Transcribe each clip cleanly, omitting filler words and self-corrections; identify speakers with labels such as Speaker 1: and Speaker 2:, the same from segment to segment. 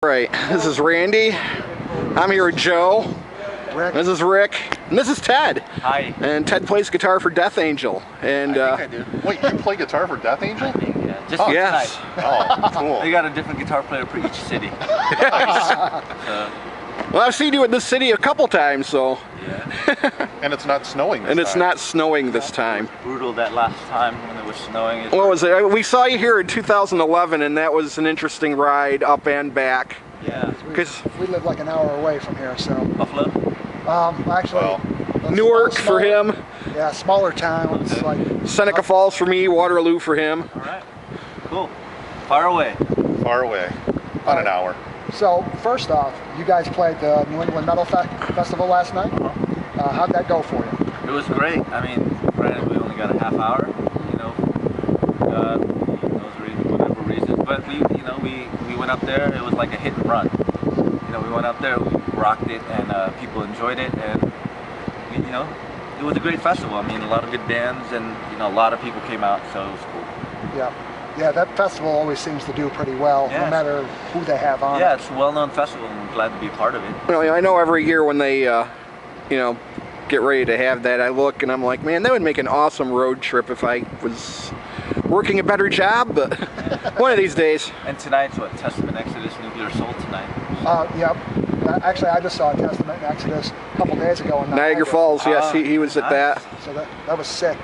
Speaker 1: Right, this is Randy. I'm here with Joe.
Speaker 2: Rick.
Speaker 1: This is Rick. And this is Ted.
Speaker 3: Hi.
Speaker 1: And Ted plays guitar for Death Angel. And
Speaker 3: I think I do.
Speaker 4: Wait, you play guitar for Death Angel?
Speaker 3: I think, yeah. Just
Speaker 1: oh, yes.
Speaker 4: Oh, cool.
Speaker 3: They got a different guitar player for each city.
Speaker 1: Well, I've seen you in this city a couple times, so.
Speaker 3: Yeah.
Speaker 4: And it's not snowing this
Speaker 1: And it's
Speaker 4: time.
Speaker 1: not snowing this time.
Speaker 3: It was brutal that last time when it was snowing.
Speaker 1: What was it? We saw you here in 2011, and that was an interesting ride up and back.
Speaker 3: Yeah.
Speaker 1: Because
Speaker 2: we live like an hour away from here, so.
Speaker 3: Buffalo?
Speaker 2: Actually,
Speaker 4: Well,
Speaker 1: Newark for him.
Speaker 2: Yeah, smaller towns like
Speaker 1: Seneca Falls for me, Waterloo for him.
Speaker 3: All right. Cool. Far away.
Speaker 4: far away. About an hour.
Speaker 2: So first off, you guys played the New England Metal Festival last night. How'd that go for you?
Speaker 3: It was great. I mean, granted, we only got a half hour, you know, whatever reason. But we went up there. It was like a hit and run. You know, we went up there, we rocked it, and people enjoyed it, and you know, it was a great festival. I mean, a lot of good bands, and you know, a lot of people came out, so it was cool.
Speaker 2: Yeah. Yeah, that festival always seems to do pretty well, no matter who they have on.
Speaker 3: Yeah, it's a well-known festival, and I'm glad to be part of it.
Speaker 1: Well, I know every year when they, you know, get ready to have that, I look and I'm like, man, that would make an awesome road trip if I was working a better job, but one of these days.
Speaker 3: And tonight's what? Testament, Exodus, Nuclear Soul tonight.
Speaker 2: Yep. Actually, I just saw Testament and Exodus a couple days ago in
Speaker 1: Niagara Falls, yes, he was at that.
Speaker 2: So that was sick.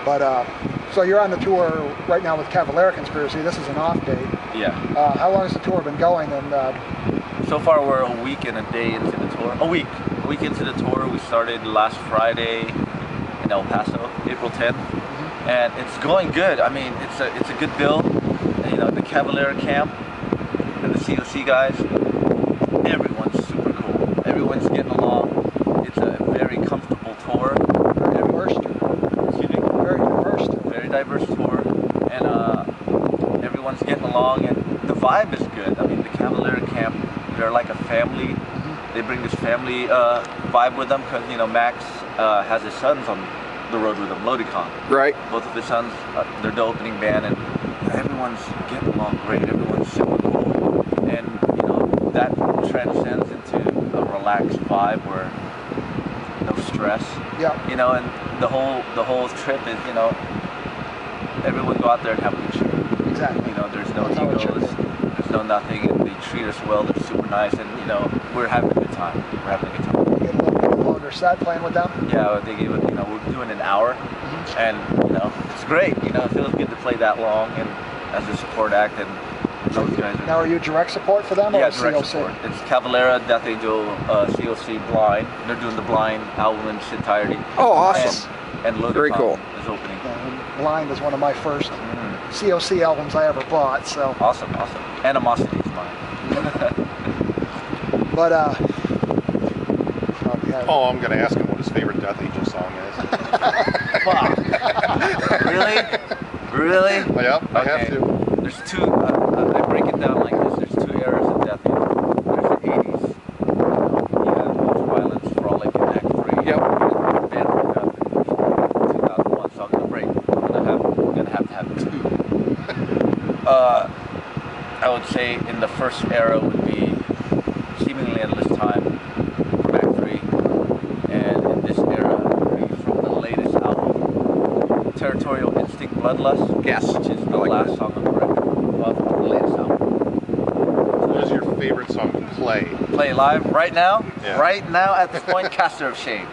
Speaker 2: But so you're on the tour right now with Cavalier Conspiracy. This is an off date.
Speaker 3: Yeah.
Speaker 2: How long has the tour been going? And
Speaker 3: so far we're a week and a day into the tour. A week into the tour. We started last Friday in El Paso, April 10th, and it's going good. I mean, it's a good build. And, you know, the Cavalier camp and the COC guys, everyone's super cool. Everyone's getting along. It's a very comfortable tour. Very diverse tour, and everyone's getting along, and the vibe is good. I mean, the Cavalier camp, they're like a family. They bring this family vibe with them because, you know, Max has his sons on the road with him, Lodicon. Right. Both of his sons, they're the opening band, and everyone's getting along great. Everyone's super cool, and you know, that transcends into a relaxed vibe where no stress.
Speaker 2: Yeah.
Speaker 3: You know, and the whole trip is, you know, everyone go out there and have a good show.
Speaker 2: Exactly.
Speaker 3: You know, there's no egos, there's no nothing, and they treat us well. They're super nice, and you know, we're having a good time. We're having a good time.
Speaker 2: You get a little bit longer set playing with them.
Speaker 3: Yeah, they gave it. You know, we're doing an hour, and you know, it's great. You know, it feels good to play that long, and as a support act, and those guys are.
Speaker 2: Now, are you direct support for them?
Speaker 3: Yeah,
Speaker 2: or
Speaker 3: direct
Speaker 2: COC?
Speaker 3: support. It's Cavalera, Death Angel, COC, Blind. They're doing the Blind album in its entirety.
Speaker 1: Oh, awesome.
Speaker 3: And Lodicon
Speaker 1: very cool.
Speaker 3: is opening.
Speaker 2: Yeah, Blind is one of my first COC albums I ever bought. So
Speaker 3: awesome. Animosity is mine.
Speaker 2: But
Speaker 4: Oh, I'm going to ask him what his favorite Death Angel song is.
Speaker 3: Fuck. Really?
Speaker 4: Yep, I have to.
Speaker 3: There's two, I break it down like this. There's two eras of Death Angel. There's the 80s. You have Ultraviolence, Frolic, and Act 3. Yep. The band broke up in 2001, so I'm going to break. I'm going to have to have two. I would say in the first era would be Seemingly Endless Time from Act 3. And in this era would be from the latest album, Territorial Instinct Bloodlust.
Speaker 1: Yes.
Speaker 3: Which is the last song on the record of the latest album.
Speaker 4: What is your favorite song to play?
Speaker 3: Play live right now?
Speaker 4: Yeah.
Speaker 3: Right now at this point, Caster of Shame.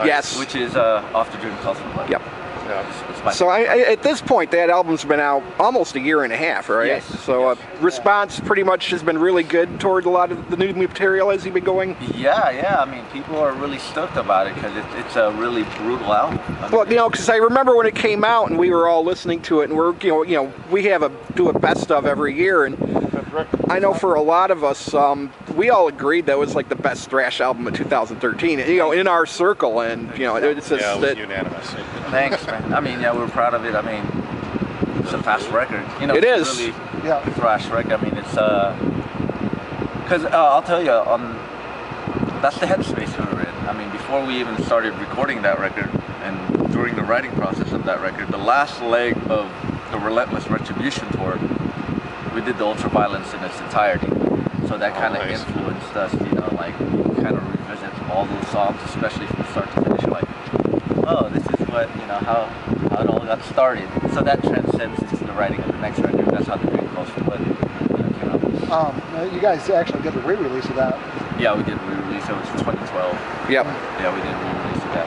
Speaker 1: Yes.
Speaker 3: Which is Off the Dream Culture Blood.
Speaker 1: Yep.
Speaker 4: Yeah.
Speaker 3: It's my
Speaker 1: So at this point, that album's been out almost a year and a half, right?
Speaker 3: Yes.
Speaker 1: So response pretty much has been really good toward a lot of the new material as you've been going.
Speaker 3: Yeah. I mean, people are really stoked about it because it's a really brutal album. I mean,
Speaker 1: Well, you know, because I remember when it came out and we were all listening to it, and we're, you know, we do a best of every year, and I know for a lot of us, we all agreed that was like the best thrash album of 2013. You know, in our circle, and you know, it's just
Speaker 4: Yeah, it was unanimous.
Speaker 3: Thanks, man. I mean, yeah, we're proud of it. I mean, it's a fast record. You know,
Speaker 1: it
Speaker 3: it's
Speaker 1: is.
Speaker 3: Really thrash record. I mean, it's because I'll tell you, that's the headspace we were in. I mean, before we even started recording that record, and during the writing process of that record, the last leg of the Relentless Retribution tour, we did the Ultraviolence in its entirety. So that kind of
Speaker 4: nice.
Speaker 3: influenced us, you know, like kind of revisit all those songs, especially from start to finish. Like, oh, this is what, you know, how it all got started. So that transcends to the writing of the next record. That's how the Dream Calls for Blood came out.
Speaker 2: You guys actually did a re-release of that.
Speaker 3: Yeah, we did re-release. It was 2012.
Speaker 1: Yep.
Speaker 3: Yeah, we did re-release of that.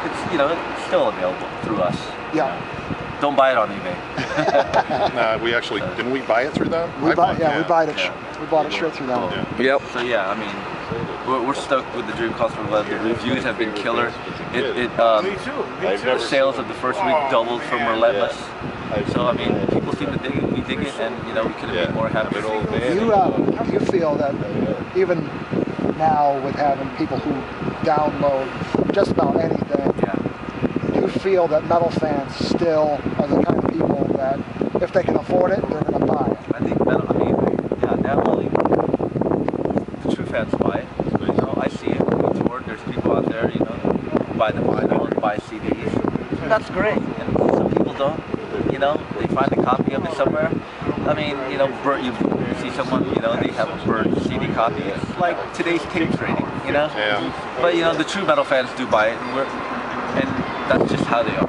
Speaker 3: It's, you know, it's still available through us.
Speaker 2: Yeah.
Speaker 3: You know. Don't buy it on eBay.
Speaker 4: Nah, we actually, didn't we buy it through them?
Speaker 2: We bought it
Speaker 3: Yeah.
Speaker 2: we bought it straight through them.
Speaker 3: Yeah.
Speaker 1: Yep.
Speaker 3: So yeah, I mean, we're stoked with the Dream Calls for Blood. The reviews have been killer. The sales of the first week doubled from Relentless. So I mean, people seem to dig it. We dig it, and you know, we couldn't be more happy.
Speaker 2: Do you feel that even now with having people who download just about anything,
Speaker 3: Yeah.
Speaker 2: do you feel that metal fans still are the kind of people that if they can afford it, they're going to buy it?
Speaker 3: I think metal. I mean, yeah, now only the true fans buy it. You know, I see it. We toured. There's people out there, you know, who buy the vinyl and buy CDs. That's great. And some people don't. You know, they find a copy of it somewhere. I mean, you know, you see someone, you know, they have a burnt CD copy. It's like today's tape trading, you know?
Speaker 4: Yeah.
Speaker 3: But, you know, the true metal fans do buy it, and that's just how they are.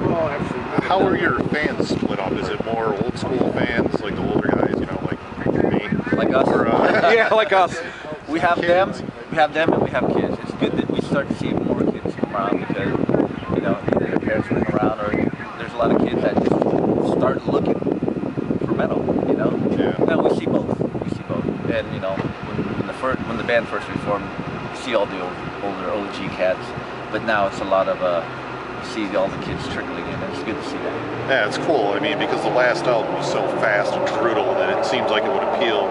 Speaker 4: How are your fans split up? Is it more old school fans, like the older guys, you know, like me?
Speaker 3: Like us.
Speaker 4: Or,
Speaker 1: Yeah, like us.
Speaker 3: We have them,
Speaker 4: kids?
Speaker 3: and we have kids. It's good that we start to see more kids come around because, you know, either their parents bring around or there's a lot of kids that just start looking for metal, you know?
Speaker 4: Yeah.
Speaker 3: No, we see both. We see both. And, you know, when the band first reformed, you see all the older OG cats, but now it's a lot of, you see all the kids trickling in, and it's good to see that.
Speaker 4: Yeah, it's cool. I mean, because the last album was so fast and brutal that it seems like it would appeal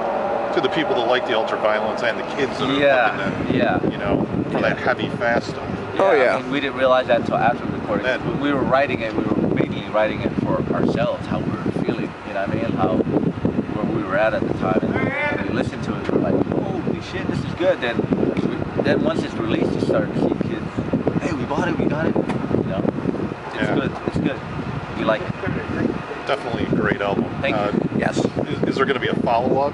Speaker 4: to the people that like the ultra-violence and the kids that are looking at, you know, for that heavy, fast stuff.
Speaker 1: Oh, yeah.
Speaker 3: I mean, we didn't realize that until after recording. When we were writing it, we were mainly writing it for ourselves, how we were feeling, you know what I mean? How, where we were at the time. And when we listened to it, we were like, holy shit, this is good. Then once it's released, you start to see kids, hey, we bought it, we got it. You know, it's good, it's good. You like it.
Speaker 4: Definitely a great album.
Speaker 3: Thank you.
Speaker 1: Yes.
Speaker 4: Is there going to be a follow-up?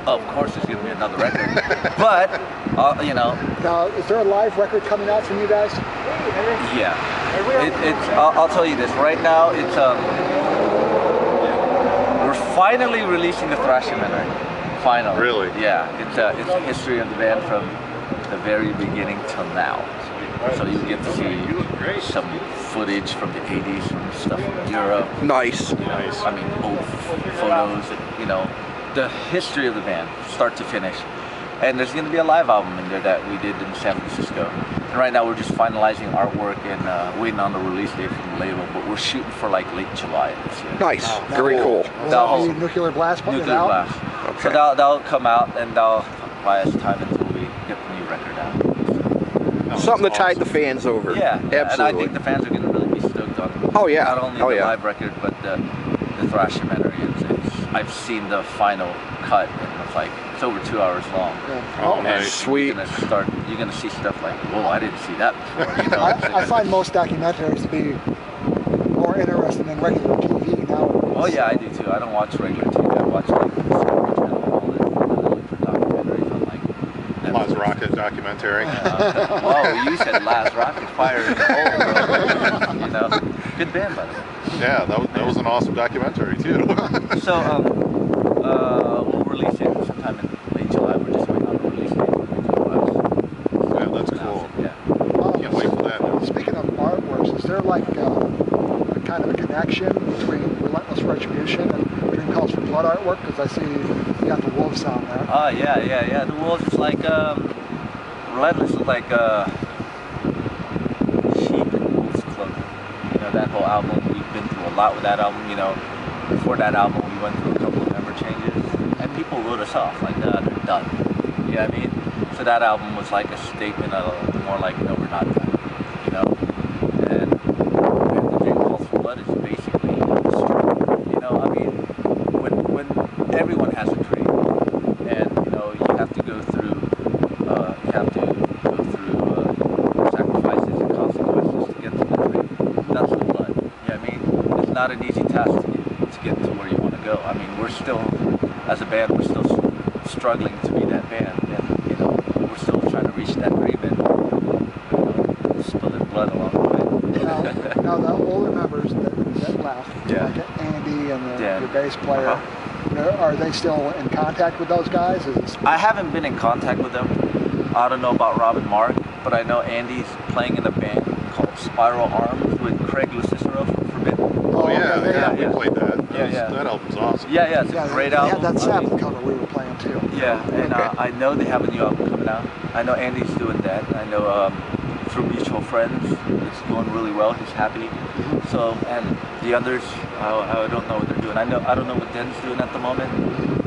Speaker 3: Of course there's going to be another record. But, you know.
Speaker 2: Now, is there a live record coming out from you guys?
Speaker 3: Yeah. I'll tell you this. Right now, it's we're finally releasing the Thrashimentary. Finally.
Speaker 4: Really?
Speaker 3: Yeah. It's a history of the band from the very beginning till now. So you get to see some footage from the 80s, from stuff from Europe.
Speaker 1: Nice.
Speaker 3: You know, I mean, old photos, you know, the history of the band, start to finish. And there's going to be a live album in there that we did in San Francisco. And right now we're just finalizing artwork and waiting on the release date from the label, but we're shooting for like late July this year.
Speaker 1: Nice. Very cool.
Speaker 2: Will that be Nuclear Blast putting it out?
Speaker 3: Blast.
Speaker 1: Okay.
Speaker 3: So that'll come out and that'll buy us time until we get the new record out.
Speaker 1: Something to tide the fans over.
Speaker 3: Yeah,
Speaker 1: Absolutely.
Speaker 3: and I think the fans are going to really be stoked on
Speaker 1: Oh, yeah.
Speaker 3: not only
Speaker 1: Oh,
Speaker 3: the
Speaker 1: yeah.
Speaker 3: live record, but the Thrashimentary. I've seen the final cut, and it's like, it's over 2 hours long.
Speaker 2: Yeah.
Speaker 4: Oh,
Speaker 3: And
Speaker 4: nice.
Speaker 1: Sweet.
Speaker 3: You're gonna see stuff like, whoa, I didn't see that before. You know?
Speaker 2: I find most documentaries to be more interesting than regular TV now.
Speaker 3: Oh yeah, I do too. I don't watch regular TV. I watch like the Discovery Channel and all that. I look for documentaries on like Netflix.
Speaker 4: Last Rocket documentary.
Speaker 3: Oh, you said Last Rocket Fire in the Hole, bro. You know, good band by the way.
Speaker 4: Yeah, that was an awesome documentary too.
Speaker 3: So we'll release it sometime in late July. We're just waiting on the release date for the
Speaker 4: Yeah, that's cool.
Speaker 3: Yeah.
Speaker 4: Can't wait for that.
Speaker 2: Speaking of artworks, is there like a kind of a connection between Relentless Retribution and Dream Calls for Blood artwork? Because I see you got the wolves on there.
Speaker 3: Oh yeah. The Wolves is like Relentless is like sheep in wolf's clothing. You know, that whole album, we've been through a lot with that album. You know, before that album we went through a couple of member changes and people wrote us off like, they're done. You know what I mean? So that album was like a statement of more like, no, we're not done. You know? And the Dream Calls for Blood is basically the story. You know, I mean, when everyone has a dream, and you know, you have to go through sacrifices and consequences to get to the dream. That's the blood. You know what I mean? It's not an easy task to get to where you want to go. I mean, we're still, as a band, we're still struggling to be that band, and you know, we're still trying to reach that agreement. You know, spilling blood along the way.
Speaker 2: Now the older members that left,
Speaker 3: Yeah.
Speaker 2: like Andy and
Speaker 3: Dan.
Speaker 2: your bass player, are they still in contact with those guys?
Speaker 3: I haven't been in contact with them. I don't know about Rob and Mark, but I know Andy's playing in a band called Spiral Arms with Craig Lucicero from Forbidden.
Speaker 4: Oh yeah,
Speaker 2: okay,
Speaker 4: yeah,
Speaker 3: yeah.
Speaker 4: we played that.
Speaker 3: Yeah.
Speaker 4: That album's awesome.
Speaker 3: Yeah, it's a great album.
Speaker 2: They had that
Speaker 3: I mean,
Speaker 2: Sabbath cover we were playing too.
Speaker 3: yeah, and I know they have a new album coming out. I know Andy's doing that. I know through mutual friends, it's going really well. He's happy. So, and the others, I don't know what they're doing. I don't know what Den's doing at the moment.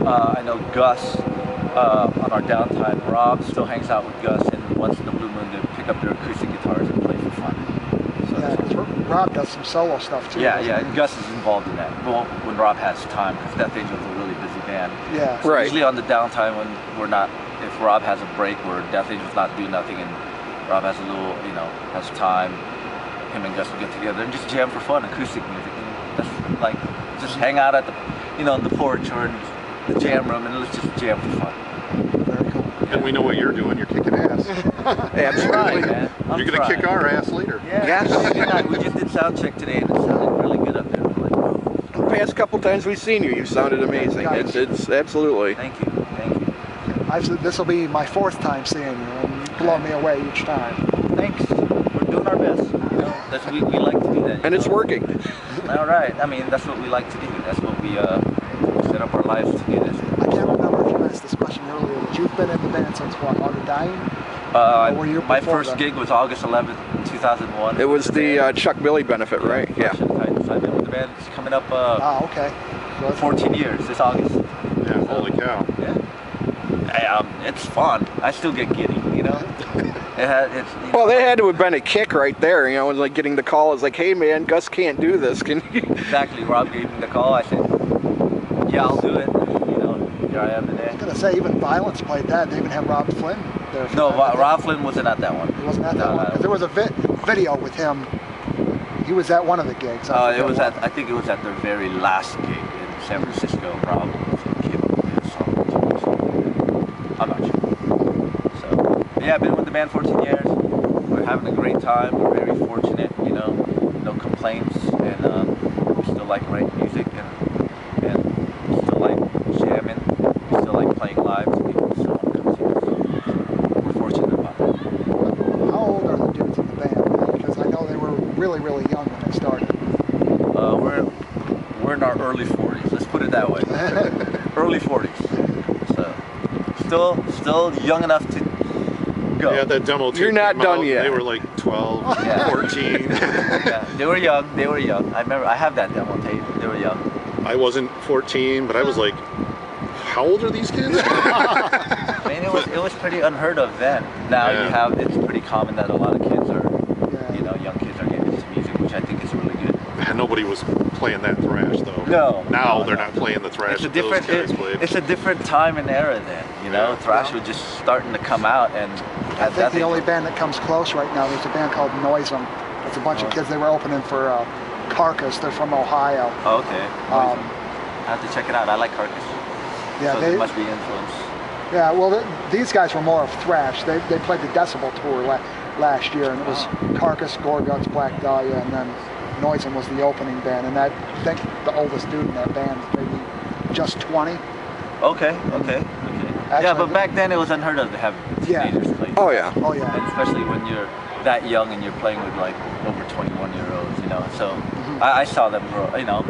Speaker 3: I know Gus on our downtime. Rob still hangs out with Gus, and once in the blue moon they pick up their acoustic guitars and play for fun. So
Speaker 2: Yeah, because Rob does some solo stuff too.
Speaker 3: yeah,
Speaker 2: doesn't he?
Speaker 3: Gus is involved in that. Well, when Rob has time, because Death Angel's a really busy band.
Speaker 2: Yeah.
Speaker 3: So
Speaker 1: Right.
Speaker 3: usually on the downtime when we're not, if Rob has a break where Death Angel's not doing nothing and Rob has a little, you know, has time, him and Gus will get together and just jam for fun, acoustic music. And that's like, just hang out at the, you know, in the porch or in the jam room and let's just jam for fun.
Speaker 2: Very cool.
Speaker 4: And we know what you're doing. You're kicking ass.
Speaker 1: Absolutely.
Speaker 3: man. I'm
Speaker 4: You're gonna
Speaker 3: trying.
Speaker 4: kick our ass later.
Speaker 3: Yeah.
Speaker 1: Yes.
Speaker 3: We just did sound check today and it sounded really good up there. We're like, oh,
Speaker 1: The past couple times we've seen you, you sounded amazing. It's absolutely.
Speaker 3: thank you.
Speaker 2: This will be my 4th time seeing you, and you blow me away each time.
Speaker 3: Thanks. We're doing our best. You know, that's we like to do that.
Speaker 1: And
Speaker 3: you
Speaker 1: it's
Speaker 3: know?
Speaker 1: working.
Speaker 3: All right. I mean, that's what we like to do. That's what we set up our lives to do. This.
Speaker 2: I can't remember if you asked this question earlier, but you've been in the band since what, Art of Dying? Or were you
Speaker 3: My
Speaker 2: before
Speaker 3: first
Speaker 2: that?
Speaker 3: gig was August 11th, 2001.
Speaker 1: It was the Chuck Billy benefit, right? Yeah.
Speaker 3: I've been with the band. It's coming up
Speaker 2: Okay. So that's
Speaker 3: 14 years this August.
Speaker 4: Yeah, holy cow.
Speaker 3: Yeah. It's fun. I still get giddy, you know.
Speaker 1: Well, they had to have been a kick right there. You know, it was like getting the call. It's like, hey man, Gus can't do this. Can you?
Speaker 3: Exactly. Rob gave me the call. I said, yeah, I'll do it. You know, here I am today.
Speaker 2: I was going to say, even Violence played that. They even had Rob Flynn there. For
Speaker 3: No,
Speaker 2: that.
Speaker 3: Rob Flynn wasn't at that one.
Speaker 2: He wasn't at that
Speaker 3: No,
Speaker 2: one.
Speaker 3: no.
Speaker 2: 'Cause there was a video with him. He was at one of the gigs. I
Speaker 3: It was
Speaker 2: forget
Speaker 3: at. I think it was at their very last gig in San Francisco. Probably. I'm not sure. So yeah, I've been with the band 14 years. We're having a great time. We're very fortunate. You know, no complaints, and we still like writing music and still like jamming. We still like playing live to people. So we're fortunate about that.
Speaker 2: what. How old are the dudes in the band? Because I know they were really, really young when they started.
Speaker 3: We're in our early 40s. Let's put it that way. Early 40s. So still young enough to go.
Speaker 4: Yeah, that demo tape
Speaker 1: You're not
Speaker 4: came
Speaker 1: done
Speaker 4: out,
Speaker 1: yet.
Speaker 4: They were like 12,
Speaker 3: Yeah.
Speaker 4: 14.
Speaker 3: Yeah, they were young. I remember I have that demo tape. They were young.
Speaker 4: I wasn't 14, but I was like, how old are these kids?
Speaker 3: I mean, it was pretty unheard of then. Now
Speaker 4: Yeah.
Speaker 3: it's pretty common that a lot of kids are,
Speaker 2: Yeah.
Speaker 3: you know, young kids are getting into music, which I think is really good.
Speaker 4: Nobody was playing that thrash though.
Speaker 3: No.
Speaker 4: Now
Speaker 3: no,
Speaker 4: they're
Speaker 3: no.
Speaker 4: not playing the thrash
Speaker 3: It's a
Speaker 4: that those
Speaker 3: different.
Speaker 4: guys played.
Speaker 3: It's a different time and era then. You know,
Speaker 4: Yeah.
Speaker 3: thrash was just starting to come out, and
Speaker 2: I think the only band that comes close right now, there's a band called Noisem. It's a bunch of kids. They were opening for Carcass. They're from Ohio.
Speaker 3: Oh, okay.
Speaker 2: Um,
Speaker 3: I have to check it out. I like Carcass.
Speaker 2: Yeah,
Speaker 3: So
Speaker 2: they
Speaker 3: there must be influence.
Speaker 2: Yeah, well, these guys were more of thrash. They played the Decibel tour last year, and it was Carcass, Gorguts, Black Dahlia, and then Noisem was the opening band. And I think the oldest dude in that band is maybe just 20.
Speaker 3: Okay. Yeah, but back then it was unheard of to have
Speaker 2: Yeah.
Speaker 3: teenagers play.
Speaker 1: Oh yeah.
Speaker 2: Oh yeah.
Speaker 3: And especially when you're that young and you're playing with like over 21-year-olds, you know. So
Speaker 2: Mm-hmm.
Speaker 3: I saw them grow. You know,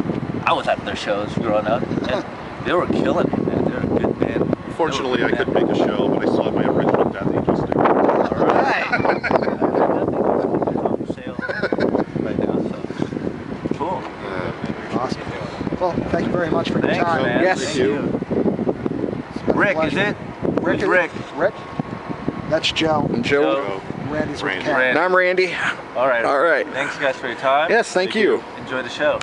Speaker 3: I was at their shows growing up, and they were killing it, man. They're a good band.
Speaker 4: Fortunately, I couldn't make a show, but I still have my original Death Angel sticker.
Speaker 3: All right. On sale right now, so cool.
Speaker 2: Awesome. Well, thank you very much for your
Speaker 3: Thanks,
Speaker 2: time.
Speaker 3: man.
Speaker 1: Yes.
Speaker 3: Thank
Speaker 4: you.
Speaker 3: you.
Speaker 2: It's been a
Speaker 3: Rick,
Speaker 2: pleasure.
Speaker 3: is it? Who's Rick?
Speaker 2: Rick? That's Joe.
Speaker 1: And Joe.
Speaker 3: Joe.
Speaker 2: Randy's with
Speaker 4: Randy.
Speaker 2: Ken.
Speaker 1: And I'm Randy.
Speaker 3: All right.
Speaker 1: All right.
Speaker 3: Thanks, guys, for your time.
Speaker 1: Yes, thank you.
Speaker 3: Enjoy the show.